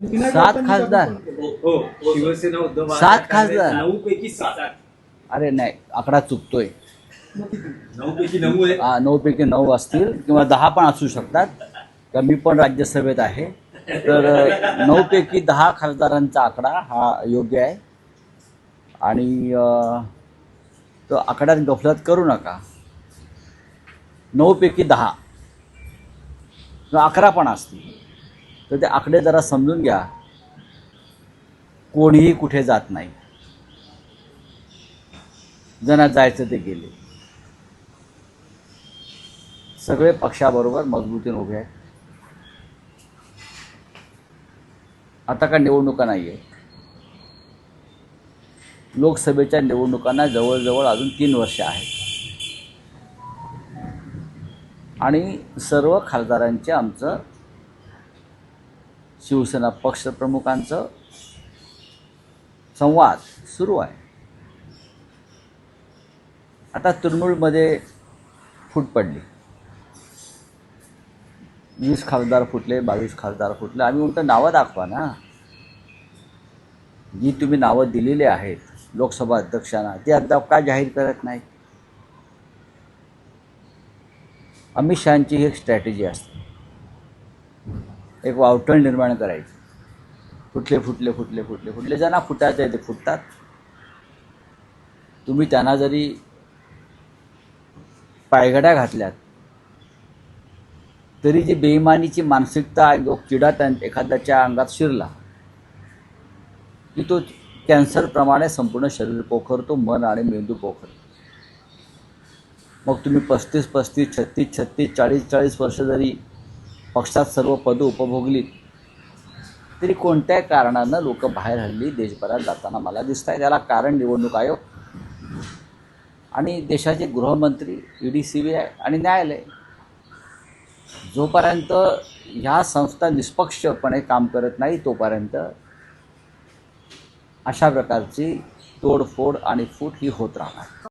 7 खासदार, हो, शिवसेना उद्धव 7 खासदार. 9 पैकी 7. अरे नाही, आकडा चुकतोय. 9 पैकी 9 आहे. 9 पैकी 9 असतील किंवा 10 पण असू शकतात. तर मी पण राज्यसभेत आहे, तर 9 पैकी 10 खासदारांचा आकडा हा योग्य आहे. आणि तो आकड्यात गफलत करू नका. 9 पैकी 10 किंवा 11 पण असतील, तर ते आकडे जरा समजून घ्या. कोणीही कुठे जात नाही, ज्यांना जायचं ते गेले. सगळे पक्षाबरोबर मजबूतीने उभे आहेत. आता का निवडणुका नाही आहे. लोकसभेच्या निवडणुकांना जवळजवळ अजून 3 वर्ष आहेत. आणि सर्व खासदारांचे आमचं शिवसेना पक्षप्रमुखांचं संवाद सुरू आहे. आता तृणमूलमध्ये फूट पडली. 20 खासदार फुटले, 22 खासदार फुटले. आम्ही उलट नावं दाखवा ना. जी तुम्ही नावं दिलेली आहेत लोकसभा अध्यक्षांना, ती अद्याप का जाहीर करत नाही? अमित शहांची ही एक स्ट्रॅटेजी असते, एक वावटळ निर्माण करायची. फुटले ज्यांना फुटायचं आहे ते फुटतात. तुम्ही त्यांना जरी पायघड्या घातल्यात तरी जी बेईमानीची मानसिकता, जो किडा एखाद्याच्या अंगात शिरला की तो कॅन्सरप्रमाणे संपूर्ण शरीर पोखरतो, मन आणि मेंदू पोखरतो. मग तुम्ही 35, 36, 40 वर्ष जरी पक्षात सर्व पदं उपभोगलीत तरी कोणत्याही कारणानं लोक बाहेर हल्ली देशभरात जाताना मला दिसत आहे. त्याला कारण निवडणूक आयोग आणि देशाचे गृहमंत्री, ईडी, CBI आणि न्यायालय. जोपर्यंत ह्या संस्था निष्पक्षपणे काम करत नाही तोपर्यंत अशा प्रकारची तोडफोड आणि फूट ही होत राहणार.